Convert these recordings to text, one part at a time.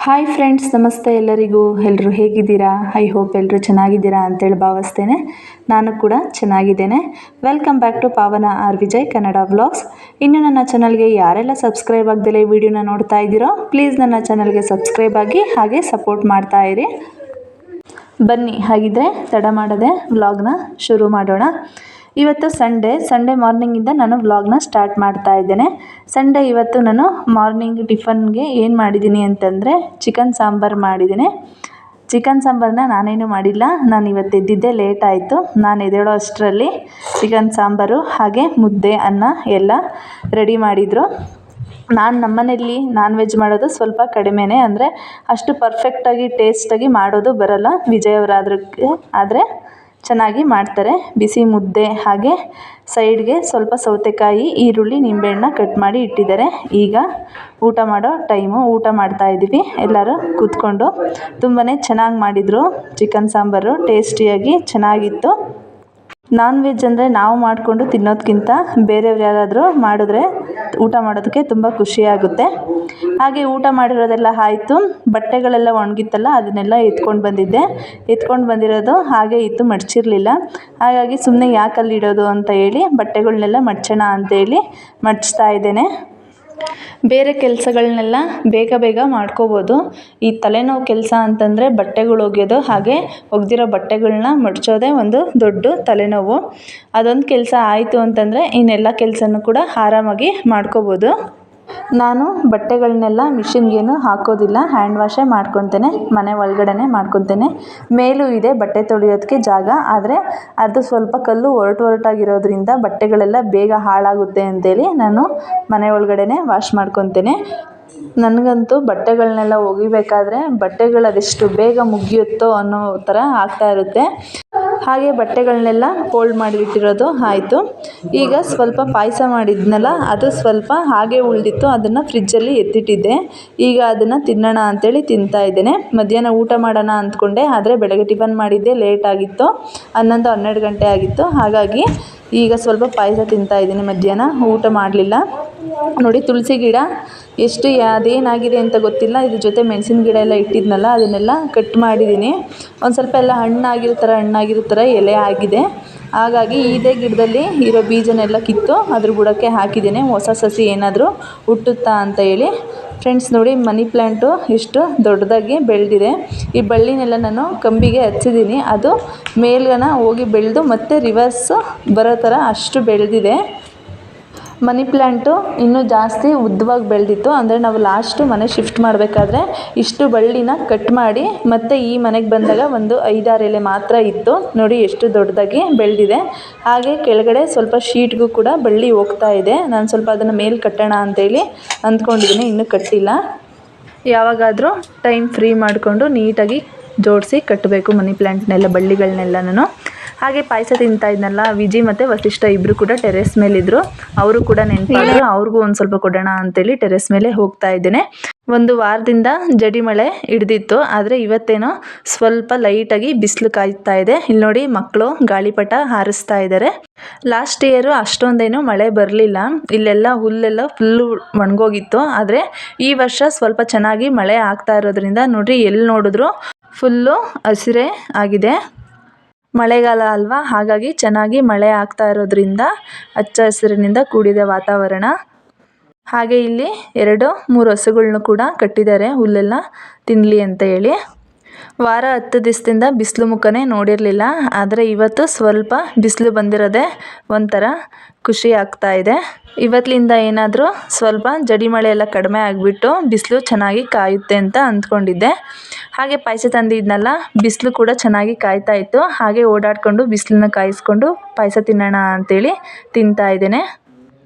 Hi friends, ನಮಸ್ತೆ ಎಲ್ಲರಿಗೂ. ಎಲ್ಲರೂ ಹೇಗಿದ್ದೀರಾ? ಐ ಹೋಪ್ ಎಲ್ಲರೂ ಚೆನ್ನಾಗಿದ್ದೀರಾ ಅಂತೇಳಿ ಭಾವಿಸ್ತೇನೆ. ನಾನು ಕೂಡ ಚೆನ್ನಾಗಿದ್ದೇನೆ. ವೆಲ್ಕಮ್ ಬ್ಯಾಕ್ ಟು ಪಾವನ ಆರ್ ವಿಜಯ್ ಕನ್ನಡ ವ್ಲಾಗ್ಸ್. ಇನ್ನು ನನ್ನ ಚಾನಲ್ಗೆ ಯಾರೆಲ್ಲ ಸಬ್ಸ್ಕ್ರೈಬ್ ಆಗದಲೇ ವಿಡಿಯೋನ ನೋಡ್ತಾ ಇದ್ದೀರೋ ಪ್ಲೀಸ್ ನನ್ನ ಚಾನಲ್ಗೆ ಸಬ್ಸ್ಕ್ರೈಬ್ ಆಗಿ ಹಾಗೆ ಸಪೋರ್ಟ್ ಮಾಡ್ತಾ ಇರಿ. ಬನ್ನಿ, ಹಾಗಿದ್ರೆ ತಡ ಮಾಡದೆ ವ್ಲಾಗ್ನ ಶುರು ಮಾಡೋಣ. ಇವತ್ತು ಸಂಡೇ ಮಾರ್ನಿಂಗಿಂದ ನಾನು ವ್ಲಾಗ್ನ ಸ್ಟಾರ್ಟ್ ಮಾಡ್ತಾ ಇದ್ದೇನೆ. ಸಂಡೇ ಇವತ್ತು ನಾನು ಮಾರ್ನಿಂಗ್ ಟಿಫನ್ಗೆ ಏನು ಮಾಡಿದ್ದೀನಿ ಅಂತಂದರೆ ಚಿಕನ್ ಸಾಂಬಾರು ಮಾಡಿದ್ದೀನಿ. ಚಿಕನ್ ಸಾಂಬಾರನ್ನ ನಾನೇನು ಮಾಡಿಲ್ಲ, ನಾನು ಇವತ್ತು ಎದ್ದಿದ್ದೆ ಲೇಟ್ ಆಯಿತು. ನಾನು ಎದ್ದೇಳೋ ಅಷ್ಟರಲ್ಲಿ ಚಿಕನ್ ಸಾಂಬಾರು ಹಾಗೆ ಮುದ್ದೆ ಅನ್ನ ಎಲ್ಲ ರೆಡಿ ಮಾಡಿದರು. ನಮ್ಮನೇಲಿ ನಾನ್ ವೆಜ್ ಮಾಡೋದು ಸ್ವಲ್ಪ ಕಡಿಮೆನೇ, ಅಂದರೆ ಅಷ್ಟು ಪರ್ಫೆಕ್ಟಾಗಿ ಟೇಸ್ಟಾಗಿ ಮಾಡೋದು ಬರಲ್ಲ. ವಿಜಯ್ ಆದರೆ ಚೆನ್ನಾಗಿ ಮಾಡ್ತಾರೆ. ಬಿಸಿ ಮುದ್ದೆ ಹಾಗೆ ಸೈಡ್ಗೆ ಸ್ವಲ್ಪ ಸೌತೆಕಾಯಿ, ಈರುಳ್ಳಿ, ನಿಂಬೆಹಣ್ಣ ಕಟ್ ಮಾಡಿ ಇಟ್ಟಿದ್ದಾರೆ. ಈಗ ಊಟ ಮಾಡೋ ಟೈಮು, ಊಟ ಮಾಡ್ತಾ ಇದ್ದೀವಿ ಎಲ್ಲರೂ ಕೂತ್ಕೊಂಡು. ತುಂಬಾ ಚೆನ್ನಾಗಿ ಮಾಡಿದರು ಚಿಕನ್ ಸಾಂಬಾರು, ಟೇಸ್ಟಿಯಾಗಿ ಚೆನ್ನಾಗಿತ್ತು. ನಾನ್ ವೆಜ್ ಅಂದರೆ ನಾವು ಮಾಡಿಕೊಂಡು ತಿನ್ನೋದಕ್ಕಿಂತ ಬೇರೆಯವ್ರು ಯಾರಾದರೂ ಮಾಡಿದ್ರೆ ಊಟ ಮಾಡೋದಕ್ಕೆ ತುಂಬ ಖುಷಿಯಾಗುತ್ತೆ. ಹಾಗೆ ಊಟ ಮಾಡಿರೋದೆಲ್ಲ ಆಯಿತು. ಬಟ್ಟೆಗಳೆಲ್ಲ ಒಣಗಿತ್ತಲ್ಲ, ಅದನ್ನೆಲ್ಲ ಎತ್ಕೊಂಡು ಬಂದಿರೋದು ಹಾಗೆ ಇತ್ತು, ಮಡಚಿರಲಿಲ್ಲ. ಹಾಗಾಗಿ ಸುಮ್ಮನೆ ಯಾಕಲ್ಲಿ ಇಡೋದು ಅಂತ ಹೇಳಿ ಬಟ್ಟೆಗಳನ್ನೆಲ್ಲ ಮಡ್ಚೋಣ ಅಂತೇಳಿ ಮಡಚ್ತಾ ಇದ್ದೇನೆ. ಬೇರೆ ಕೆಲಸಗಳನ್ನೆಲ್ಲ ಬೇಗ ಮಾಡ್ಕೋಬೋದು. ಈ ತಲೆನೋವು ಕೆಲಸ ಅಂತಂದರೆ ಬಟ್ಟೆಗಳು ಒಗೆಯೋದು, ಹಾಗೆ ಒಗೆದಿರೋ ಬಟ್ಟೆಗಳನ್ನ ಮಡಚೋದೇ ಒಂದು ದೊಡ್ಡ ತಲೆನೋವು. ಅದೊಂದು ಕೆಲಸ ಆಯಿತು ಅಂತಂದರೆ ಇನ್ನೆಲ್ಲ ಕೆಲಸನೂ ಕೂಡ ಆರಾಮಾಗಿ ಮಾಡ್ಕೋಬೋದು. ನಾನು ಬಟ್ಟೆಗಳನ್ನೆಲ್ಲ ಮಿಷಿನ್ಗೇನು ಹಾಕೋದಿಲ್ಲ, ಹ್ಯಾಂಡ್ ವಾಶೇ ಮಾಡ್ಕೊತೇನೆ. ಮನೆ ಒಳಗಡೆನೇ ಮಾಡ್ಕೊತೇನೆ. ಮೇಲೂ ಇದೆ ಬಟ್ಟೆ ತೊಳೆಯೋದಕ್ಕೆ ಜಾಗ, ಆದರೆ ಅದು ಸ್ವಲ್ಪ ಕಲ್ಲು ಒರಟಾಗಿರೋದ್ರಿಂದ ಬಟ್ಟೆಗಳೆಲ್ಲ ಬೇಗ ಹಾಳಾಗುತ್ತೆ ಅಂತೇಳಿ ನಾನು ಮನೆ ಒಳಗಡೆನೇ ವಾಶ್ ಮಾಡ್ಕೊತೇನೆ. ನನಗಂತೂ ಬಟ್ಟೆಗಳನ್ನೆಲ್ಲ ಒಗಿಬೇಕಾದ್ರೆ ಬಟ್ಟೆಗಳು ಅದೆಷ್ಟು ಬೇಗ ಮುಗಿಯುತ್ತೋ ಅನ್ನೋ ಥರ ಆಗ್ತಾ ಇರುತ್ತೆ. ಹಾಗೆ ಬಟ್ಟೆಗಳನ್ನೆಲ್ಲ ಫೋಲ್ಡ್ ಮಾಡಿಟ್ಟಿರೋದು ಆಯಿತು. ಈಗ ಸ್ವಲ್ಪ ಪಾಯಸ ಮಾಡಿದ್ನಲ್ಲ, ಅದು ಸ್ವಲ್ಪ ಹಾಗೆ ಉಳಿದಿತ್ತು, ಅದನ್ನು ಫ್ರಿಜ್ಜಲ್ಲಿ ಎತ್ತಿಟ್ಟಿದ್ದೆ. ಈಗ ಅದನ್ನು ತಿನ್ನೋಣ ಅಂತೇಳಿ ತಿಂತಾ ಇದ್ದೇನೆ. ಮಧ್ಯಾಹ್ನ ಊಟ ಮಾಡೋಣ ಅಂದ್ಕೊಂಡೆ, ಆದರೆ ಬೆಳಗ್ಗೆ ಟಿಫನ್ ಮಾಡಿದ್ದೆ ಲೇಟ್ ಆಗಿತ್ತು, 11-12 ಗಂಟೆ ಆಗಿತ್ತು. ಹಾಗಾಗಿ ಈಗ ಸ್ವಲ್ಪ ಪಾಯಸ ತಿಂತಾ ಇದ್ದೀನಿ. ಮಧ್ಯಾಹ್ನ ಊಟ ಮಾಡಲಿಲ್ಲ. ನೋಡಿ, ತುಳಸಿ ಗಿಡ ಎಷ್ಟು ಅದೇನಾಗಿದೆ ಅಂತ ಗೊತ್ತಿಲ್ಲ. ಇದ್ರ ಜೊತೆ ಮೆಣಸಿನ ಗಿಡ ಎಲ್ಲ ಇಟ್ಟಿದ್ನಲ್ಲ, ಅದನ್ನೆಲ್ಲ ಕಟ್ ಮಾಡಿದ್ದೀನಿ. ಒಂದು ಸ್ವಲ್ಪ ಎಲ್ಲ ಹಣ್ಣಾಗಿರೋ ಥರ ಎಲೆ ಆಗಿದೆ. ಹಾಗಾಗಿ ಇದೇ ಗಿಡದಲ್ಲಿ ಇರೋ ಬೀಜನೆಲ್ಲ ಕಿತ್ತು ಅದ್ರ ಬುಡಕ್ಕೆ ಹಾಕಿದ್ದೀನಿ, ಹೊಸ ಸಸಿ ಏನಾದರೂ ಹುಟ್ಟುತ್ತಾ ಅಂತ ಹೇಳಿ. ಫ್ರೆಂಡ್ಸ್ ನೋಡಿ, ಮನಿ ಪ್ಲ್ಯಾಂಟು ಎಷ್ಟು ದೊಡ್ಡದಾಗಿ ಬೆಳೆದಿದೆ. ಈ ಬಳ್ಳಿನೆಲ್ಲ ನಾನು ಕಂಬಿಗೆ ಹಚ್ಚಿದ್ದೀನಿ, ಅದು ಮೇಲ್ಗನ ಹೋಗಿ ಬೆಳೆದು ಮತ್ತೆ ರಿವರ್ಸ್ ಬರೋ ಥರ ಅಷ್ಟು ಬೆಳೆದಿದೆ. ಮನಿ ಪ್ಲ್ಯಾಂಟು ಇನ್ನೂ ಜಾಸ್ತಿ ಉದ್ದವಾಗಿ ಬೆಳೆದಿತ್ತು. ಅಂದರೆ ನಾವು ಲಾಸ್ಟು ಮನೆ ಶಿಫ್ಟ್ ಮಾಡಬೇಕಾದ್ರೆ ಇಷ್ಟು ಬಳ್ಳಿನ ಕಟ್ ಮಾಡಿ ಮತ್ತೆ ಈ ಮನೆಗೆ ಬಂದಾಗ ಒಂದು 5-6 ಎಲೆ ಮಾತ್ರ ಇತ್ತು. ನೋಡಿ ಎಷ್ಟು ದೊಡ್ಡದಾಗಿ ಬೆಳೆದಿದೆ. ಹಾಗೆ ಕೆಳಗಡೆ ಸ್ವಲ್ಪ ಶೀಟ್ಗೂ ಕೂಡ ಬಳ್ಳಿ ಹೋಗ್ತಾ ಇದೆ. ನಾನು ಸ್ವಲ್ಪ ಅದನ್ನು ಮೇಲೆ ಕಟ್ಟೋಣ ಅಂತೇಳಿ ಅಂದ್ಕೊಂಡಿದ್ದೀನಿ, ಇನ್ನೂ ಕಟ್ಟಿಲ್ಲ. ಯಾವಾಗಾದರೂ ಟೈಮ್ ಫ್ರೀ ಮಾಡಿಕೊಂಡು ನೀಟಾಗಿ ಜೋಡಿಸಿ ಕಟ್ಟಬೇಕು ಮನಿ ಪ್ಲ್ಯಾಂಟ್ನೆಲ್ಲ, ಬಳ್ಳಿಗಳನ್ನೆಲ್ಲ. ನಾನು ಹಾಗೆ ಪಾಯಸ ತಿಂತಾ ಇದ್ನಲ್ಲ, ವಿಜಿ ಮತ್ತು ವಸಿಷ್ಠ ಇಬ್ಬರು ಕೂಡ ಟೆರೆಸ್ ಮೇಲಿದ್ದರು. ಅವರು ಕೂಡ ನೆನಪಾದ್ರು, ಅವ್ರಿಗೂ ಒಂದು ಸ್ವಲ್ಪ ಕೊಡೋಣ ಅಂತೇಳಿ ಟೆರೆಸ್ ಮೇಲೆ ಹೋಗ್ತಾ ಇದ್ದೇನೆ. ಒಂದು ವಾರದಿಂದ ಜಡಿ ಮಳೆ ಹಿಡ್ದಿತ್ತು, ಆದರೆ ಇವತ್ತೇನೋ ಸ್ವಲ್ಪ ಲೈಟಾಗಿ ಬಿಸಿಲು ಕಾಯ್ತಾ ಇದೆ. ಇಲ್ಲಿ ನೋಡಿ, ಮಕ್ಕಳು ಗಾಳಿಪಟ ಹಾರಿಸ್ತಾ ಇದ್ದಾರೆ. ಲಾಸ್ಟ್ ಇಯರು ಅಷ್ಟೊಂದೇನು ಮಳೆ ಬರಲಿಲ್ಲ, ಇಲ್ಲೆಲ್ಲ ಹುಲ್ಲೆಲ್ಲ ಫುಲ್ಲು ಒಣಗೋಗಿತ್ತು. ಆದರೆ ಈ ವರ್ಷ ಸ್ವಲ್ಪ ಚೆನ್ನಾಗಿ ಮಳೆ ಆಗ್ತಾ ಇರೋದ್ರಿಂದ ನೋಡ್ರಿ, ಎಲ್ಲಿ ನೋಡಿದ್ರು ಫುಲ್ಲು ಹಸಿರೇ ಆಗಿದೆ. ಮಳೆಗಾಲ ಅಲ್ವಾ, ಹಾಗಾಗಿ ಚೆನ್ನಾಗಿ ಮಳೆ ಆಗ್ತಾ ಇರೋದ್ರಿಂದ ಹಚ್ಚ ಹಸಿರಿನಿಂದ ಕೂಡಿದ ವಾತಾವರಣ. ಹಾಗೆ ಇಲ್ಲಿ 2-3 ಹಸುಗಳ್ನು ಕೂಡ ಕಟ್ಟಿದ್ದಾರೆ, ಹುಲ್ಲೆಲ್ಲ ತಿನ್ನಲಿ ಅಂತ ಹೇಳಿ. ವಾರ 10 ದಿವಸದಿಂದ ಬಿಸಿಲು ಮುಖನೇ ನೋಡಿರಲಿಲ್ಲ, ಆದರೆ ಇವತ್ತು ಸ್ವಲ್ಪ ಬಿಸಿಲು ಬಂದಿರೋದೇ ಒಂಥರ ಖುಷಿ ಆಗ್ತಾ ಇದೆ. ಇವತ್ತಿನಿಂದ ಏನಾದರೂ ಸ್ವಲ್ಪ ಜಡಿ ಮಳೆ ಎಲ್ಲ ಕಡಿಮೆ ಆಗಿಬಿಟ್ಟು ಬಿಸಿಲು ಚೆನ್ನಾಗಿ ಕಾಯುತ್ತೆ ಅಂತ ಅಂದ್ಕೊಂಡಿದ್ದೆ. ಹಾಗೆ ಪಾಯಸ ತಂದಿದ್ನಲ್ಲ, ಬಿಸಿಲು ಕೂಡ ಚೆನ್ನಾಗಿ ಕಾಯ್ತಾ ಇತ್ತು. ಹಾಗೆ ಓಡಾಡಿಕೊಂಡು ಬಿಸಿಲನ್ನ ಕಾಯಿಸ್ಕೊಂಡು ಪಾಯಸ ತಿನ್ನೋಣ ಅಂತೇಳಿ ತಿಂತಾ ಇದ್ದೇನೆ.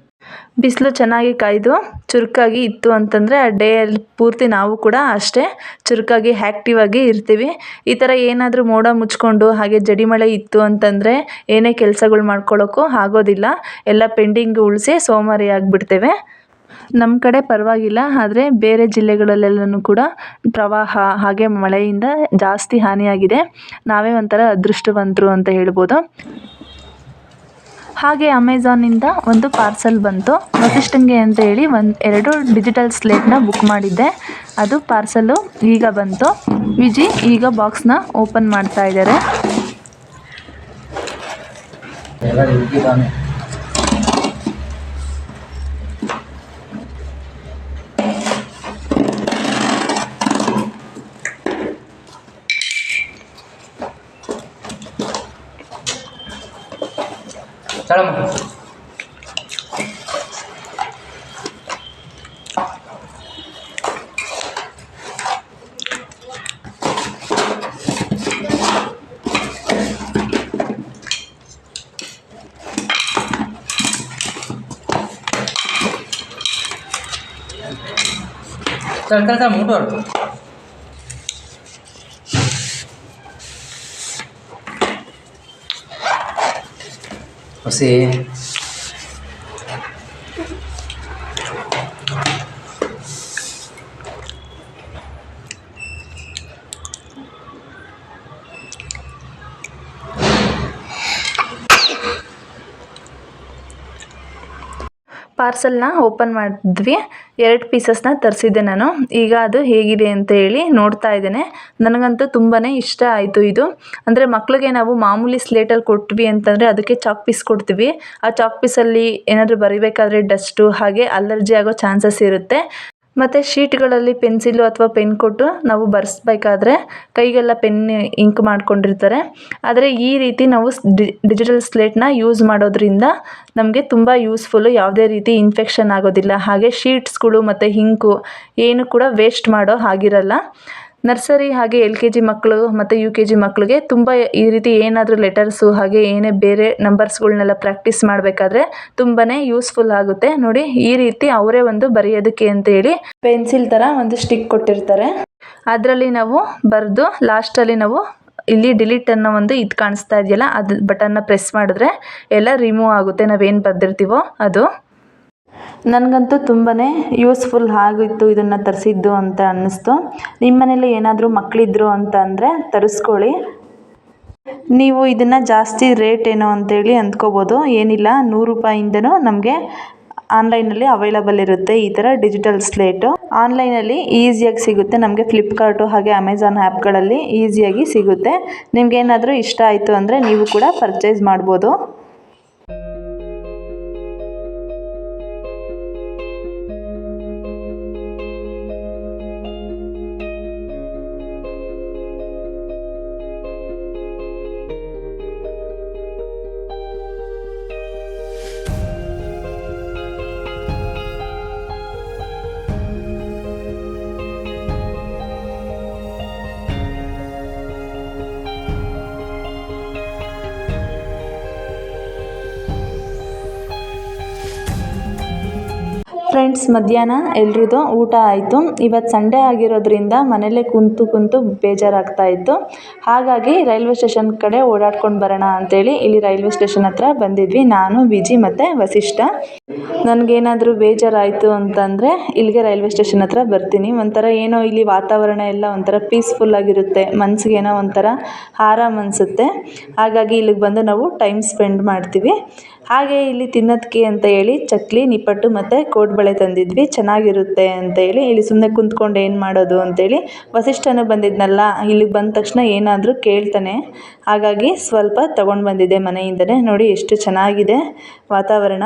ಬಿಸಿಲು ಚೆನ್ನಾಗಿ ಕಾಯ್ದು ಚುರುಕಾಗಿ ಇತ್ತು ಅಂತಂದರೆ ಆ ಡೇಯಲ್ಲಿ ಪೂರ್ತಿ ನಾವು ಕೂಡ ಅಷ್ಟೇ ಚುರುಕಾಗಿ ಆ್ಯಕ್ಟಿವ್ ಆಗಿ ಇರ್ತೀವಿ. ಈ ಥರ ಏನಾದರೂ ಮೋಡ ಮುಚ್ಕೊಂಡು ಹಾಗೆ ಜಡಿ ಮಳೆ ಇತ್ತು ಅಂತಂದರೆ ಏನೇ ಕೆಲಸಗಳು ಮಾಡ್ಕೊಳ್ಳೋಕ್ಕೂ ಆಗೋದಿಲ್ಲ, ಎಲ್ಲ ಪೆಂಡಿಂಗ್ ಉಳಿಸಿ ಸೋಮಾರಿ ಆಗಿಬಿಡ್ತೇವೆ. ನಮ್ಮ ಕಡೆ ಪರವಾಗಿಲ್ಲ, ಆದರೆ ಬೇರೆ ಜಿಲ್ಲೆಗಳಲ್ಲೆಲ್ಲನೂ ಕೂಡ ಪ್ರವಾಹ ಹಾಗೆ ಮಳೆಯಿಂದ ಜಾಸ್ತಿ ಹಾನಿಯಾಗಿದೆ. ನಾವೇ ಒಂಥರ ಅದೃಷ್ಟವಂತರು ಅಂತ ಹೇಳ್ಬೋದು. ಹಾಗೆ ಅಮೆಝಾನಿಂದ ಒಂದು ಪಾರ್ಸಲ್ ಬಂತು ವಸಿಷ್ಠಂಗೆ ಅಂತ ಹೇಳಿ 2 ಡಿಜಿಟಲ್ ಸ್ಲೇಟ್ನ ಬುಕ್ ಮಾಡಿದ್ದೆ. ಅದು ಪಾರ್ಸಲ್ಲು ಈಗ ಬಂತು. ವಿಜಿ ಈಗ ಬಾಕ್ಸ್ನ ಓಪನ್ ಮಾಡ್ತಾ ಇದ್ದಾರೆ. चल चल चल मोटर उसे ಪಾರ್ಸಲ್ನ ಓಪನ್ ಮಾಡಿದ್ವಿ. 2 ಪೀಸಸ್ನ ತರಿಸಿದ್ದೆ ನಾನು. ಈಗ ಅದು ಹೇಗಿದೆ ಅಂತ ಹೇಳಿ ನೋಡ್ತಾ ಇದ್ದೇನೆ. ನನಗಂತೂ ತುಂಬಾ ಇಷ್ಟ ಆಯಿತು ಇದು. ಅಂದರೆ ಮಕ್ಕಳಿಗೆ ನಾವು ಮಾಮೂಲಿ ಸ್ಲೇಟಲ್ಲಿ ಕೊಟ್ವಿ ಅಂತಂದರೆ ಅದಕ್ಕೆ ಚಾಕ್ ಪೀಸ್ ಕೊಡ್ತೀವಿ. ಆ ಚಾಕ್ ಪೀಸಲ್ಲಿ ಏನಾದರೂ ಬರಿಬೇಕಾದ್ರೆ ಡಸ್ಟು ಹಾಗೆ ಅಲರ್ಜಿ ಆಗೋ ಚಾನ್ಸಸ್ ಇರುತ್ತೆ. ಮತ್ತು ಶೀಟ್ಗಳಲ್ಲಿ ಪೆನ್ಸಿಲು ಅಥವಾ ಪೆನ್ ಕೊಟ್ಟು ನಾವು ಬರೆಸ್ಬೇಕಾದ್ರೆ ಕೈಗೆಲ್ಲ ಪೆನ್ ಇಂಕ್ ಮಾಡ್ಕೊಂಡಿರ್ತಾರೆ. ಆದರೆ ಈ ರೀತಿ ನಾವು ಡಿಜಿಟಲ್ ಸ್ಲೇಟ್ನ ಯೂಸ್ ಮಾಡೋದ್ರಿಂದ ನಮಗೆ ತುಂಬ ಯೂಸ್ಫುಲ್ಲು. ಯಾವುದೇ ರೀತಿ ಇನ್ಫೆಕ್ಷನ್ ಆಗೋದಿಲ್ಲ. ಹಾಗೆ ಶೀಟ್ಸ್ಗಳು ಮತ್ತು ಇಂಕು ಏನು ಕೂಡ ವೇಸ್ಟ್ ಮಾಡೋ ಹಾಗಿರಲ್ಲ. ನರ್ಸರಿ ಹಾಗೆ LKG ಮಕ್ಕಳು ಮತ್ತು UKG ಮಕ್ಕಳಿಗೆ ತುಂಬ ಈ ರೀತಿ ಏನಾದರೂ ಲೆಟರ್ಸು ಹಾಗೆ ಏನೇ ಬೇರೆ ನಂಬರ್ಸ್ಗಳ್ನೆಲ್ಲ ಪ್ರಾಕ್ಟೀಸ್ ಮಾಡಬೇಕಾದ್ರೆ ತುಂಬಾ ಯೂಸ್ಫುಲ್ ಆಗುತ್ತೆ. ನೋಡಿ ಈ ರೀತಿ ಅವರೇ ಒಂದು ಬರೆಯೋದಕ್ಕೆ ಅಂತೇಳಿ ಪೆನ್ಸಿಲ್ ಥರ ಒಂದು ಸ್ಟಿಕ್ ಕೊಟ್ಟಿರ್ತಾರೆ. ಅದರಲ್ಲಿ ನಾವು ಬರೆದು ಲಾಸ್ಟಲ್ಲಿ ನಾವು ಇಲ್ಲಿ ಡಿಲೀಟ್ ಅನ್ನೋ ಒಂದು ಇದು ಕಾಣಿಸ್ತಾ ಇದೆಯಲ್ಲ, ಅದು ಬಟನ್ನ ಪ್ರೆಸ್ ಮಾಡಿದ್ರೆ ಎಲ್ಲ ರಿಮೂವ್ ಆಗುತ್ತೆ ನಾವೇನು ಬರೆದಿರ್ತೀವೋ ಅದು. ನನಗಂತೂ ತುಂಬಾ ಯೂಸ್ಫುಲ್ ಆಗಿತ್ತು ಇದನ್ನು ತರಿಸಿದ್ದು ಅಂತ ಅನ್ನಿಸ್ತು. ನಿಮ್ಮ ಮನೇಲಿ ಏನಾದರೂ ಮಕ್ಕಳಿದ್ರು ಅಂತ ಅಂದರೆ ತರಿಸ್ಕೊಳ್ಳಿ. ನೀವು ಇದನ್ನು ಜಾಸ್ತಿ ರೇಟ್ ಏನೋ ಅಂತೇಳಿ ಅಂದ್ಕೋಬೋದು. ಏನಿಲ್ಲ, 100 ರೂಪಾಯಿಂದನೂ ನಮಗೆ ಆನ್ಲೈನಲ್ಲಿ ಅವೈಲಬಲ್ ಇರುತ್ತೆ ಈ ಥರ ಡಿಜಿಟಲ್ ಸ್ಲೇಟು. ಆನ್ಲೈನಲ್ಲಿ ಈಸಿಯಾಗಿ ಸಿಗುತ್ತೆ. ನಮಗೆ ಫ್ಲಿಪ್ಕಾರ್ಟು ಹಾಗೆ ಅಮೆಝಾನ್ ಆ್ಯಪ್ಗಳಲ್ಲಿ ಈಸಿಯಾಗಿ ಸಿಗುತ್ತೆ. ನಿಮಗೇನಾದರೂ ಇಷ್ಟ ಆಯಿತು ಅಂದರೆ ನೀವು ಕೂಡ ಪರ್ಚೇಸ್ ಮಾಡ್ಬೋದು. ಫ್ರೆಂಡ್ಸ್, ಮಧ್ಯಾಹ್ನ ಎಲ್ರದ್ದು ಊಟ ಆಯಿತು. ಇವತ್ತು ಸಂಡೇ ಆಗಿರೋದ್ರಿಂದ ಮನೇಲೇ ಕುಂತು ಬೇಜಾರಾಗ್ತಾ ಇತ್ತು. ಹಾಗಾಗಿ ರೈಲ್ವೆ ಸ್ಟೇಷನ್ ಕಡೆ ಓಡಾಡ್ಕೊಂಡು ಬರೋಣ ಅಂತೇಳಿ ಇಲ್ಲಿ ರೈಲ್ವೆ ಸ್ಟೇಷನ್ ಹತ್ರ ಬಂದಿದ್ವಿ. ನಾನು, ವಿಜಿ ಮತ್ತು ವಸಿಷ್ಠ. ನನಗೇನಾದರೂ ಬೇಜಾರಾಯಿತು ಅಂತಂದರೆ ಇಲ್ಲಿಗೆ ರೈಲ್ವೆ ಸ್ಟೇಷನ್ ಹತ್ರ ಬರ್ತೀನಿ. ಒಂಥರ ಏನೋ ಇಲ್ಲಿ ವಾತಾವರಣ ಎಲ್ಲ ಒಂಥರ ಪೀಸ್ಫುಲ್ಲಾಗಿರುತ್ತೆ. ಮನಸ್ಸಿಗೇನೋ ಒಂಥರ ಆರಾಮ್ ಅನಿಸುತ್ತೆ. ಹಾಗಾಗಿ ಇಲ್ಲಿಗೆ ಬಂದು ನಾವು ಟೈಮ್ ಸ್ಪೆಂಡ್ ಮಾಡ್ತೀವಿ. ಹಾಗೆ ಇಲ್ಲಿ ತಿನ್ನೋದಕ್ಕೆ ಅಂತ ಹೇಳಿ ಚಕ್ಲಿ, ನಿಪ್ಪಟ್ಟು ಮತ್ತು ಕೋಡ್ಬಳೆ ತಂದಿದ್ವಿ. ಚೆನ್ನಾಗಿರುತ್ತೆ ಅಂತ ಹೇಳಿ ಇಲ್ಲಿ ಸುಮ್ಮನೆ ಕುಂತ್ಕೊಂಡು ಏನು ಮಾಡೋದು ಅಂತೇಳಿ ವಸಿಷ್ಠನೂ ಬಂದಿದ್ನಲ್ಲ, ಇಲ್ಲಿಗೆ ಬಂದ ತಕ್ಷಣ ಏನಾದರೂ ಕೇಳ್ತಾನೆ. ಹಾಗಾಗಿ ಸ್ವಲ್ಪ ತೊಗೊಂಡು ಬಂದಿದ್ದೆ ಮನೆಯಿಂದನೇ. ನೋಡಿ ಎಷ್ಟು ಚೆನ್ನಾಗಿದೆ ವಾತಾವರಣ.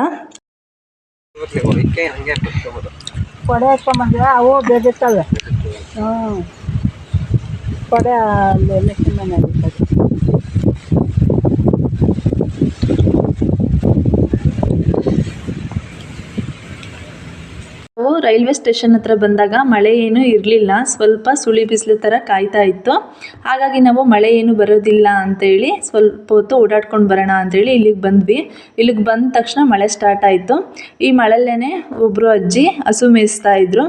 ಕೊಡೆ ಹಾಕ್ಕೊಂಬಂದ್ರೆ ಅವು ಬೇದಿರ್ತವೆ. ಕೊಡೆ ಮೆಷಿನ್ ನಾವು ರೈಲ್ವೆ ಸ್ಟೇಷನ್ ಹತ್ರ ಬಂದಾಗ ಮಳೆ ಏನೂ ಇರಲಿಲ್ಲ. ಸ್ವಲ್ಪ ಸುಳಿ ಬಿಸಿಲು ಥರ ಕಾಯ್ತಾ ಇತ್ತು. ಹಾಗಾಗಿ ನಾವು ಮಳೆ ಏನು ಬರೋದಿಲ್ಲ ಅಂತೇಳಿ ಸ್ವಲ್ಪ ಹೊತ್ತು ಓಡಾಡ್ಕೊಂಡು ಬರೋಣ ಅಂತೇಳಿ ಇಲ್ಲಿಗೆ ಬಂದ್ವಿ. ಇಲ್ಲಿಗೆ ಬಂದ ತಕ್ಷಣ ಮಳೆ ಸ್ಟಾರ್ಟ್ ಆಯಿತು. ಈ ಮಳೆಯಲ್ಲೇ ಒಬ್ಬರು ಅಜ್ಜಿ ಹಸು ಮೇಯಿಸ್ತಾ ಇದ್ರು.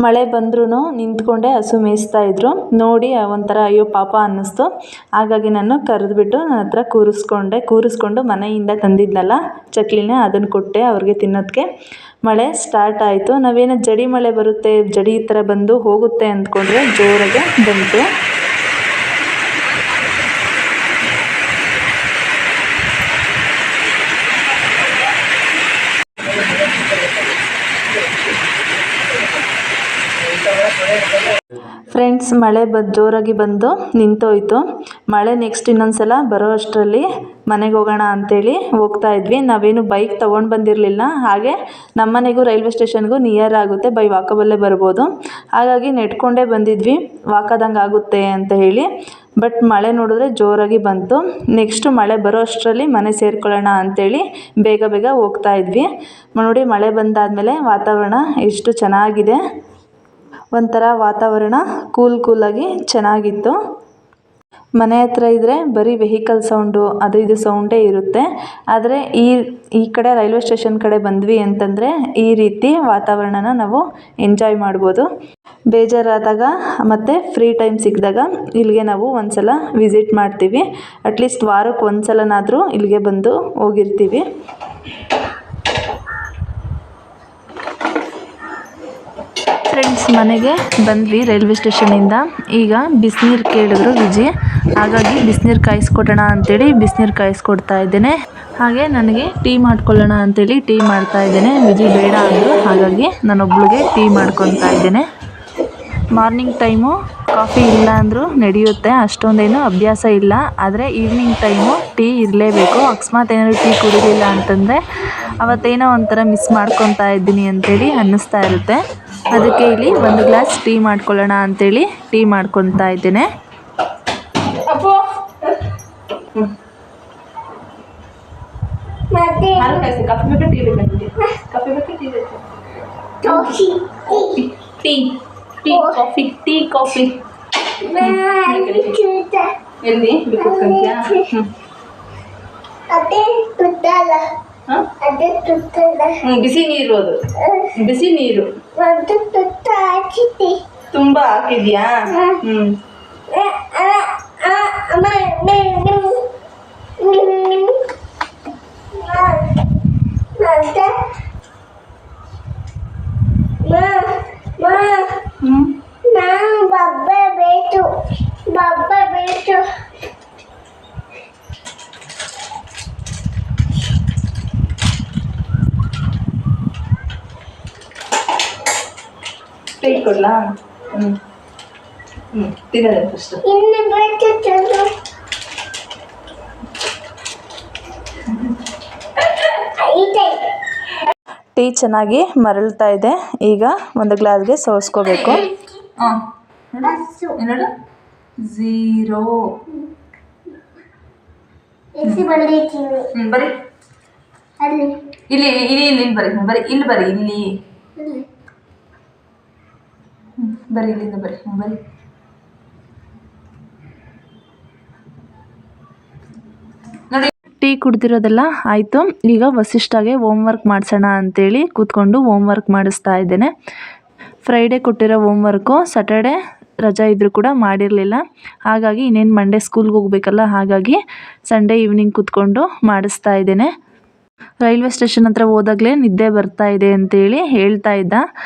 ಮಳೆ ಬಂದ್ರೂ ನಿಂತ್ಕೊಂಡೆ ಹಸು ಮೇಯಿಸ್ತಾ ಇದ್ರು. ನೋಡಿ ಒಂಥರ ಅಯ್ಯೋ ಪಾಪ ಅನ್ನಿಸ್ತು. ಹಾಗಾಗಿ ನಾನು ಕರೆದ್ಬಿಟ್ಟು ನನ್ನ ಹತ್ರ ಕೂರಿಸ್ಕೊಂಡು ಮನೆಯಿಂದ ತಂದಿದ್ನಲ್ಲ ಚಕ್ಲಿನ ಅದನ್ನು ಕೊಟ್ಟೆ ಅವ್ರಿಗೆ ತಿನ್ನೋದಕ್ಕೆ. ಮಳೆ ಸ್ಟಾರ್ಟ್ ಆಯಿತು. ನಾವೇನೋ ಜಡಿ ಮಳೆ ಬರುತ್ತೆ, ಜಡಿ ಥರ ಬಂದು ಹೋಗುತ್ತೆ ಅಂದ್ಕೊಂಡ್ರೆ ಜೋರಾಗೆ ಬಂತು. ಫ್ರೆಂಡ್ಸ್, ಮಳೆ ಜೋರಾಗಿ ಬಂದು ನಿಂತೋಯ್ತು. ಮಳೆ ನೆಕ್ಸ್ಟ್ ಇನ್ನೊಂದ್ಸಲ ಬರೋ ಅಷ್ಟರಲ್ಲಿ ಮನೆಗೆ ಹೋಗೋಣ ಅಂತೇಳಿ ಹೋಗ್ತಾ ಇದ್ವಿ. ನಾವೇನು ಬೈಕ್ ತೊಗೊಂಡು ಬಂದಿರಲಿಲ್ಲ. ಹಾಗೆ ನಮ್ಮನೆಗೂ ರೈಲ್ವೆ ಸ್ಟೇಷನ್ಗೂ ನಿಯರ್ ಆಗುತ್ತೆ, ಬೈ ವಾಕಬಲ್ಲೇ ಬರ್ಬೋದು. ಹಾಗಾಗಿ ನೆಡ್ಕೊಂಡೇ ಬಂದಿದ್ವಿ, ವಾಕದಂಗೆ ಆಗುತ್ತೆ ಅಂತ ಹೇಳಿ. ಬಟ್ ಮಳೆ ನೋಡಿದ್ರೆ ಜೋರಾಗಿ ಬಂತು. ನೆಕ್ಸ್ಟು ಮಳೆ ಬರೋ ಅಷ್ಟರಲ್ಲಿ ಮನೆ ಸೇರ್ಕೊಳ್ಳೋಣ ಅಂಥೇಳಿ ಬೇಗ ಬೇಗ ಹೋಗ್ತಾ ಇದ್ವಿ. ನೋಡಿ, ಮಳೆ ಬಂದಾದಮೇಲೆ ವಾತಾವರಣ ಎಷ್ಟು ಚೆನ್ನಾಗಿದೆ. ಒಂಥರ ವಾತಾವರಣ ಕೂಲಾಗಿ ಚೆನ್ನಾಗಿತ್ತು. ಮನೆ ಹತ್ರ ಇದ್ದರೆ ಬರೀ ವೆಹಿಕಲ್ ಸೌಂಡು ಅದು ಇದು ಸೌಂಡೇ ಇರುತ್ತೆ. ಆದರೆ ಈ ಕಡೆ ರೈಲ್ವೆ ಸ್ಟೇಷನ್ ಕಡೆ ಬಂದ್ವಿ ಅಂತಂದರೆ ಈ ರೀತಿ ವಾತಾವರಣನ ನಾವು ಎಂಜಾಯ್ ಮಾಡ್ಬೋದು. ಬೇಜಾರಾದಾಗ ಮತ್ತು ಫ್ರೀ ಟೈಮ್ ಸಿಕ್ಕಿದಾಗ ಇಲ್ಲಿಗೆ ನಾವು ಒಂದ್ಸಲ ವಿಸಿಟ್ ಮಾಡ್ತೀವಿ. ಅಟ್ಲೀಸ್ಟ್ ವಾರಕ್ಕೆ ಒಂದ್ಸಲನಾದರೂ ಇಲ್ಲಿಗೆ ಬಂದು ಹೋಗಿರ್ತೀವಿ. ಫ್ರೆಂಡ್ಸ್, ಮನೆಗೆ ಬಂದ್ವಿ ರೈಲ್ವೆ ಸ್ಟೇಷನಿಂದ. ಈಗ ಬಿಸಿನೀರು ಕೇಳಿದ್ರು ವಿಜಿ, ಹಾಗಾಗಿ ಬಿಸಿನೀರು ಕಾಯಿಸ್ಕೊಡೋಣ ಅಂತೇಳಿ ಬಿಸಿನೀರು ಕಾಯಿಸ್ಕೊಡ್ತಾ ಇದ್ದೇನೆ. ಹಾಗೆ ನನಗೆ ಟೀ ಮಾಡ್ಕೊಳ್ಳೋಣ ಅಂತೇಳಿ ಟೀ ಮಾಡ್ತಾ ಇದ್ದೇನೆ. ವಿಜಿ ಬೇಡ ಅಂದರು, ಹಾಗಾಗಿ ನಾನೊಬ್ಳಿಗೆ ಟೀ ಮಾಡ್ಕೊತಾ ಇದ್ದೇನೆ. ಮಾರ್ನಿಂಗ್ ಟೈಮು ಕಾಫಿ ಇಲ್ಲ ಅಂದರೂ ನಡೆಯುತ್ತೆ, ಅಷ್ಟೊಂದೇನು ಅಭ್ಯಾಸ ಇಲ್ಲ. ಆದರೆ ಈವ್ನಿಂಗ್ ಟೈಮು ಟೀ ಇರಲೇಬೇಕು. ಅಕಸ್ಮಾತ್ ಏನಾದರೂ ಟೀ ಕುಡಿಲಿಲ್ಲ ಅಂತಂದರೆ ಅವತ್ತೇನೋ ಒಂಥರ ಮಿಸ್ ಮಾಡ್ಕೊತಾ ಇದ್ದೀನಿ ಅಂತೇಳಿ ಅನ್ನಿಸ್ತಾ ಇರುತ್ತೆ. ಅದಕ್ಕೆ ಇಲ್ಲಿ ಒಂದು ಗ್ಲಾಸ್ ಟೀ ಮಾಡ್ಕೊಳ್ಳೋಣ ಅಂತೇಳಿ ಟೀ ಮಾಡ್ಕೊತಾ ಇದ್ದೇನೆ. ಕಾಫಿ ಬಿಸಿ ನೀರು, ಅದು ಬಿಸಿ ನೀರು ತುಂಬಾ ಹಾಕಿದ್ಯಾ? ಟೀ ಕೊಡ್ಲಾ? ತಿನ್ನೋದೇ ಫಸ್ಟ್. ಟೀ ಚೆನ್ನಾಗಿ ಮರಳ್ತಾ ಇದೆ. ಈಗ ಒಂದು ಗ್ಲಾಸ್ಗೆ ಸೋಸ್ಕೋಬೇಕು. ನೋಡು, 0 ಬರೀ ಇಲ್ಲಿ ಇಲ್ಲಿ ಬರೀ ಬರೀ ಇಲ್ಲಿ ಬರೀ ಇಲ್ಲಿ ಬರೀ ಇಲ್ಲಿಂದ ಬರೀ ಬರೀ. ನೋಡಿ, ಟೀ ಕುಡ್ದಿರೋದೆಲ್ಲ ಆಯಿತು. ಈಗ ವಸಿಷ್ಠಗೆ ಹೋಮ್ವರ್ಕ್ ಮಾಡಿಸೋಣ ಅಂತೇಳಿ ಕೂತ್ಕೊಂಡು ಹೋಮ್ವರ್ಕ್ ಮಾಡಿಸ್ತಾ ಇದ್ದೇನೆ. ಫ್ರೈಡೇ ಕೊಟ್ಟಿರೋ ಹೋಮ್ವರ್ಕು ಸ್ಯಾಟರ್ಡೆ ರಜಾ ಇದ್ದರೂ ಕೂಡ ಮಾಡಿರಲಿಲ್ಲ. ಹಾಗಾಗಿ ಇನ್ನೇನು ಮಂಡೇ ಸ್ಕೂಲ್ಗೆ ಹೋಗಬೇಕಲ್ಲ, ಹಾಗಾಗಿ ಸಂಡೇ ಈವ್ನಿಂಗ್ ಕೂತ್ಕೊಂಡು ಮಾಡಿಸ್ತಾ ಇದ್ದೇನೆ. ರೈಲ್ವೆ ಸ್ಟೇಷನ್ ಹತ್ರ ಹೋದಾಗಲೇ ನಿದ್ದೆ ಬರ್ತಾ ಇದೆ ಅಂತೇಳಿ ಹೇಳ್ತಾ ಇದ್ದ.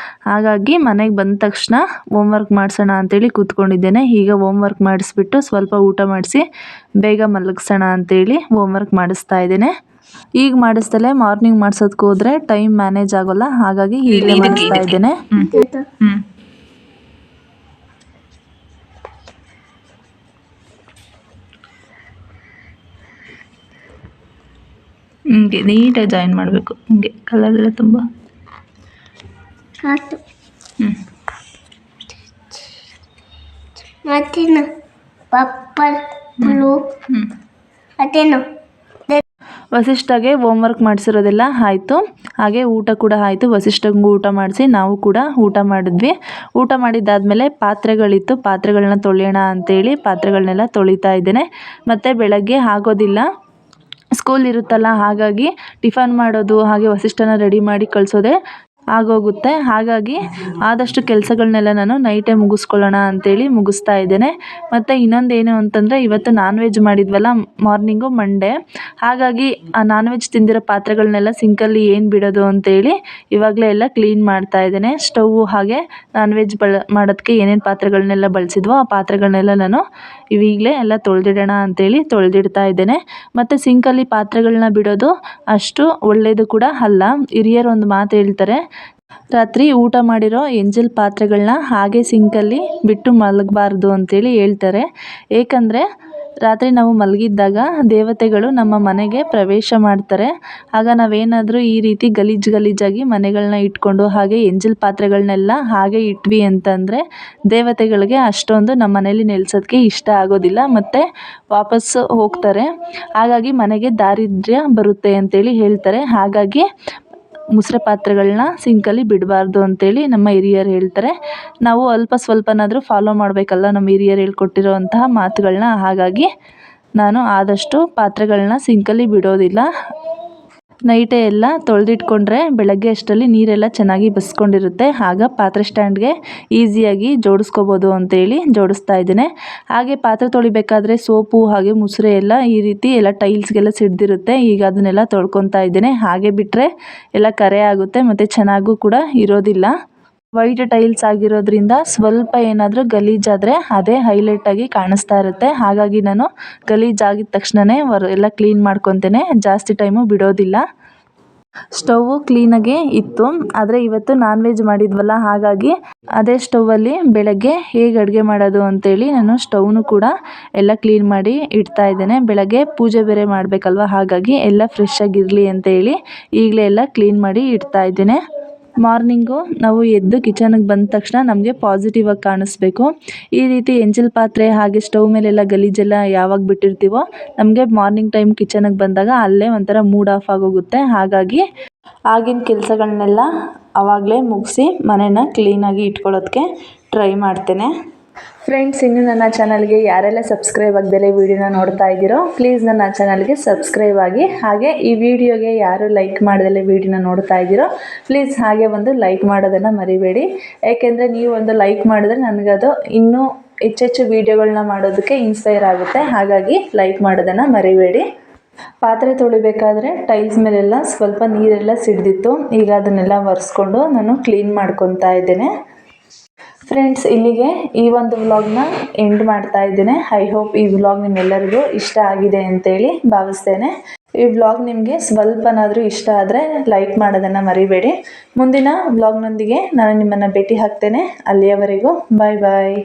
ಹಾಗಾಗಿ ಮನೆಗೆ ಬಂದ ತಕ್ಷಣ ಹೋಮ್ವರ್ಕ್ ಮಾಡಿಸೋಣ ಅಂತೇಳಿ ಕೂತ್ಕೊಂಡಿದ್ದೇನೆ. ಈಗ ಹೋಮ್ವರ್ಕ್ ಮಾಡಿಸ್ಬಿಟ್ಟು ಸ್ವಲ್ಪ ಊಟ ಮಾಡಿಸಿ ಬೇಗ ಮಲಗಿಸೋಣ ಅಂತೇಳಿ ಹೋಮ್ವರ್ಕ್ ಮಾಡಿಸ್ತಾ ಇದ್ದೇನೆ. ಈಗ ಮಾಡಿಸ್ದಲೇ ಮಾರ್ನಿಂಗ್ ಮಾಡ್ಸೋದಕ್ಕೆ ಹೋದರೆ ಟೈಮ್ ಮ್ಯಾನೇಜ್ ಆಗೋಲ್ಲ, ಹಾಗಾಗಿ ಈಗಲೇ ಮಾಡಿಸ್ತಾ ಇದ್ದೇನೆ. ಹಿಂಗೆ ನೀಟಾಗಿ ಜಾಯಿನ್ ಮಾಡಬೇಕು. ಹಿಂಗೆ ಕಲರ್ ಎಲ್ಲ ತುಂಬ ವಸಿಷ್ಠಗೆ ಹೋಮ್ವರ್ಕ್ ಮಾಡಿಸಿರೋದೆಲ್ಲ ಆಯಿತು. ಹಾಗೆ ಊಟ ಕೂಡ ಆಯಿತು. ವಸಿಷ್ಠಂಗೂ ಊಟ ಮಾಡಿಸಿ ನಾವು ಕೂಡ ಊಟ ಮಾಡಿದ್ವಿ. ಊಟ ಮಾಡಿದ್ದಾದಮೇಲೆ ಪಾತ್ರೆಗಳಿತ್ತು, ಪಾತ್ರೆಗಳನ್ನ ತೊಳೆಯೋಣ ಅಂತೇಳಿ ಪಾತ್ರೆಗಳನ್ನೆಲ್ಲ ತೊಳಿತಾ ಇದ್ದೇನೆ. ಮತ್ತು ಬೆಳಗ್ಗೆ ಆಗೋದಿಲ್ಲ, ಸ್ಕೂಲ್ ಇರುತ್ತಲ್ಲ, ಹಾಗಾಗಿ ಟಿಫನ್ ಮಾಡೋದು ಹಾಗೆ ವಸಿಷ್ಠನ ರೆಡಿ ಮಾಡಿ ಕಳಿಸೋದೇ ಆಗೋಗುತ್ತೆ. ಹಾಗಾಗಿ ಆದಷ್ಟು ಕೆಲಸಗಳನ್ನೆಲ್ಲ ನಾನು ನೈಟೇ ಮುಗಿಸ್ಕೊಳ್ಳೋಣ ಅಂತೇಳಿ ಮುಗಿಸ್ತಾ ಇದ್ದೇನೆ. ಮತ್ತು ಇನ್ನೊಂದೇನು ಅಂತಂದರೆ, ಇವತ್ತು ನಾನ್ ವೆಜ್ ಮಾಡಿದ್ವಲ್ಲ ಮಾರ್ನಿಂಗು ಮಂಡೇ, ಹಾಗಾಗಿ ಆ ನಾನ್ ವೆಜ್ ತಿಂದಿರೋ ಪಾತ್ರೆಗಳನ್ನೆಲ್ಲ ಸಿಂಕಲ್ಲಿ ಏನು ಬಿಡೋದು ಅಂತೇಳಿ ಇವಾಗಲೇ ಎಲ್ಲ ಕ್ಲೀನ್ ಮಾಡ್ತಾ ಇದ್ದೇನೆ. ಸ್ಟವ್ವು ಹಾಗೆ ನಾನ್ ವೆಜ್ ಮಾಡೋದಕ್ಕೆ ಏನೇನು ಪಾತ್ರೆಗಳನ್ನೆಲ್ಲ ಬಳಸಿದ್ವೋ ಆ ಪಾತ್ರೆಗಳನ್ನೆಲ್ಲ ನಾನು ಈಗಲೇ ಎಲ್ಲ ತೊಳೆದಿಡೋಣ ಅಂತೇಳಿ ತೊಳೆದಿಡ್ತಾ ಇದ್ದೇನೆ. ಮತ್ತು ಸಿಂಕಲ್ಲಿ ಪಾತ್ರೆಗಳನ್ನ ಬಿಡೋದು ಅಷ್ಟು ಒಳ್ಳೆಯದು ಕೂಡ ಅಲ್ಲ. ಹಿರಿಯರು ಒಂದು ಮಾತು ಹೇಳ್ತಾರೆ, ರಾತ್ರಿ ಊಟ ಮಾಡಿರೋ ಎಂಜಲ್ ಪಾತ್ರೆಗಳನ್ನ ಹಾಗೆ ಸಿಂಕಲ್ಲಿ ಬಿಟ್ಟು ಮಲಗಬಾರ್ದು ಅಂತೇಳಿ ಹೇಳ್ತಾರೆ. ಏಕೆಂದರೆ ರಾತ್ರಿ ನಾವು ಮಲಗಿದ್ದಾಗ ದೇವತೆಗಳು ನಮ್ಮ ಮನೆಗೆ ಪ್ರವೇಶ ಮಾಡ್ತಾರೆ. ಆಗ ನಾವೇನಾದರೂ ಈ ರೀತಿ ಗಲೀಜಾಗಿ ಮನೆಗಳನ್ನ ಇಟ್ಕೊಂಡು ಹಾಗೆ ಎಂಜಲ್ ಪಾತ್ರೆಗಳನ್ನೆಲ್ಲ ಹಾಗೆ ಇಟ್ವಿ ಅಂತಂದರೆ ದೇವತೆಗಳಿಗೆ ಅಷ್ಟೊಂದು ನಮ್ಮ ಮನೇಲಿ ನೆಲೆಸೋದಕ್ಕೆ ಇಷ್ಟ ಆಗೋದಿಲ್ಲ ಮತ್ತು ವಾಪಸ್ಸು ಹೋಗ್ತಾರೆ. ಹಾಗಾಗಿ ಮನೆಗೆ ದಾರಿದ್ರ್ಯ ಬರುತ್ತೆ ಅಂತೇಳಿ ಹೇಳ್ತಾರೆ. ಹಾಗಾಗಿ ಮುಸುರೆ ಪಾತ್ರೆಗಳನ್ನ ಸಿಂಕಲ್ಲಿ ಬಿಡಬಾರ್ದು ಅಂತೇಳಿ ನಮ್ಮ ಹಿರಿಯರು ಹೇಳ್ತಾರೆ. ನಾವು ಅಲ್ಪ ಸ್ವಲ್ಪನಾದರೂ ಫಾಲೋ ಮಾಡಬೇಕಲ್ಲ ನಮ್ಮ ಹಿರಿಯರು ಹೇಳ್ಕೊಟ್ಟಿರೋವಂತಹ ಮಾತುಗಳನ್ನ. ಹಾಗಾಗಿ ನಾನು ಆದಷ್ಟು ಪಾತ್ರೆಗಳನ್ನ ಸಿಂಕಲ್ಲಿ ಬಿಡೋದಿಲ್ಲ. ನೈಟೇ ಎಲ್ಲ ತೊಳೆದಿಟ್ಕೊಂಡ್ರೆ ಬೆಳಗ್ಗೆ ಅಷ್ಟರಲ್ಲಿ ನೀರೆಲ್ಲ ಚೆನ್ನಾಗಿ ಬಸ್ಕೊಂಡಿರುತ್ತೆ. ಆಗ ಪಾತ್ರೆ ಸ್ಟ್ಯಾಂಡ್ಗೆ ಈಸಿಯಾಗಿ ಜೋಡಿಸ್ಕೋಬೋದು ಅಂತೇಳಿ ಜೋಡಿಸ್ತಾ ಇದ್ದೇನೆ. ಹಾಗೆ ಪಾತ್ರೆ ತೊಳಿಬೇಕಾದ್ರೆ ಸೋಪು ಹಾಗೆ ಮುಸುರೆ ಎಲ್ಲ ಈ ರೀತಿ ಎಲ್ಲ ಟೈಲ್ಸ್ಗೆಲ್ಲ ಸಿಡ್ದಿರುತ್ತೆ. ಈಗ ಅದನ್ನೆಲ್ಲ ತೊಳ್ಕೊತಾ ಇದ್ದೇನೆ. ಹಾಗೆ ಬಿಟ್ಟರೆ ಎಲ್ಲ ಕರೆ ಆಗುತ್ತೆ ಮತ್ತು ಚೆನ್ನಾಗೂ ಕೂಡ ಇರೋದಿಲ್ಲ. ವೈಟ್ ಟೈಲ್ಸ್ ಆಗಿರೋದ್ರಿಂದ ಸ್ವಲ್ಪ ಏನಾದರೂ ಗಲೀಜಾದರೆ ಅದೇ ಹೈಲೈಟಾಗಿ ಕಾಣಿಸ್ತಾ ಇರುತ್ತೆ. ಹಾಗಾಗಿ ನಾನು ಗಲೀಜಾಗಿದ್ದ ತಕ್ಷಣವೇ ಎಲ್ಲ ಕ್ಲೀನ್ ಮಾಡ್ಕೊತೇನೆ, ಜಾಸ್ತಿ ಟೈಮು ಬಿಡೋದಿಲ್ಲ. ಸ್ಟವ್ವು ಕ್ಲೀನಾಗೇ ಇತ್ತು, ಆದರೆ ಇವತ್ತು ನಾನ್ ವೆಜ್ ಮಾಡಿದ್ವಲ್ಲ, ಹಾಗಾಗಿ ಅದೇ ಸ್ಟವ್ವಲ್ಲಿ ಬೆಳಗ್ಗೆ ಹೇಗೆ ಅಡುಗೆ ಮಾಡೋದು ಅಂತೇಳಿ ನಾನು ಸ್ಟವ್ನು ಕೂಡ ಎಲ್ಲ ಕ್ಲೀನ್ ಮಾಡಿ ಇಡ್ತಾ ಇದ್ದೇನೆ. ಬೆಳಗ್ಗೆ ಪೂಜೆ ಬೇರೆ ಮಾಡಬೇಕಲ್ವ, ಹಾಗಾಗಿ ಎಲ್ಲ ಫ್ರೆಶ್ ಆಗಿರಲಿ ಅಂತೇಳಿ ಈಗಲೇ ಎಲ್ಲ ಕ್ಲೀನ್ ಮಾಡಿ ಇಡ್ತಾ ಇದ್ದೇನೆ. ಮಾರ್ನಿಂಗು ನಾವು ಎದ್ದು ಕಿಚನ್ಗೆ ಬಂದ ತಕ್ಷಣ ನಮಗೆ ಪಾಸಿಟಿವ್ ಆಗಿ ಕಾಣಿಸ್ಬೇಕು. ಈ ರೀತಿ ಎಂಜಲ್ ಪಾತ್ರೆ ಹಾಗೆ ಸ್ಟವ್ ಮೇಲೆಲ್ಲ ಗಲೀಜೆಲ್ಲ ಯಾವಾಗ ಬಿಟ್ಟಿರ್ತೀವೋ ನಮಗೆ ಮಾರ್ನಿಂಗ್ ಟೈಮ್ ಕಿಚನ್ಗೆ ಬಂದಾಗ ಅಲ್ಲೇ ಒಂಥರ ಮೂಡ್ ಆಫ್ ಆಗೋಗುತ್ತೆ. ಹಾಗಾಗಿ ಆಗಿನ ಕೆಲಸಗಳನ್ನೆಲ್ಲ ಆವಾಗಲೇ ಮುಗಿಸಿ ಮನೇನ ಕ್ಲೀನಾಗಿ ಇಟ್ಕೊಳ್ಳೋದಕ್ಕೆ ಟ್ರೈ ಮಾಡ್ತೇನೆ. ಫ್ರೆಂಡ್ಸ್, ಇನ್ನು ನನ್ನ ಚಾನಲ್ಗೆ ಯಾರೆಲ್ಲ ಸಬ್ಸ್ಕ್ರೈಬ್ ಆಗದಲೇ ವಿಡಿಯೋನ ನೋಡ್ತಾ ಇದ್ದೀರೋ ಪ್ಲೀಸ್ ನನ್ನ ಚಾನಲ್ಗೆ ಸಬ್ಸ್ಕ್ರೈಬ್ ಆಗಿ. ಹಾಗೆ ಈ ವಿಡಿಯೋಗೆ ಯಾರು ಲೈಕ್ ಮಾಡ್ದಲೇ ವಿಡಿಯೋನ ನೋಡ್ತಾ ಇದ್ದೀರೋ ಪ್ಲೀಸ್ ಹಾಗೆ ಒಂದು ಲೈಕ್ ಮಾಡೋದನ್ನು ಮರಿಬೇಡಿ. ಏಕೆಂದರೆ ನೀವು ಒಂದು ಲೈಕ್ ಮಾಡಿದ್ರೆ ನನಗದು ಇನ್ನೂ ಹೆಚ್ಚೆಚ್ಚು ವೀಡಿಯೋಗಳನ್ನ ಮಾಡೋದಕ್ಕೆ ಇನ್ಸ್ಪೈರ್ ಆಗುತ್ತೆ. ಹಾಗಾಗಿ ಲೈಕ್ ಮಾಡೋದನ್ನು ಮರಿಬೇಡಿ. ಪಾತ್ರೆ ತೊಳಿಬೇಕಾದ್ರೆ ಟೈಲ್ಸ್ ಮೇಲೆಲ್ಲ ಸ್ವಲ್ಪ ನೀರೆಲ್ಲ ಸಿಡ್ದಿತ್ತು. ಈಗ ಅದನ್ನೆಲ್ಲ ಒರೆಸ್ಕೊಂಡು ನಾನು ಕ್ಲೀನ್ ಮಾಡ್ಕೊತಾ ಇದ್ದೇನೆ. ಫ್ರೆಂಡ್ಸ್, ಇಲ್ಲಿಗೆ ಈ ಒಂದು ವ್ಲಾಗ್ನ ಎಂಡ್ ಮಾಡ್ತಾ ಇದ್ದೇನೆ. ಐ ಹೋಪ್ ಈ ವ್ಲಾಗ್ ನಿಮ್ಮೆಲ್ಲರಿಗೂ ಇಷ್ಟ ಆಗಿದೆ ಅಂತೇಳಿ ಭಾವಿಸ್ತೇನೆ. ಈ ವ್ಲಾಗ್ ನಿಮಗೆ ಸ್ವಲ್ಪನಾದರೂ ಇಷ್ಟ ಆದರೆ ಲೈಕ್ ಮಾಡೋದನ್ನು ಮರಿಬೇಡಿ. ಮುಂದಿನ ವ್ಲಾಗ್ನೊಂದಿಗೆ ನಾನು ನಿಮ್ಮನ್ನು ಭೇಟಿ ಆಗ್ತೇನೆ. ಅಲ್ಲಿಯವರೆಗೂ ಬಾಯ್ ಬಾಯ್.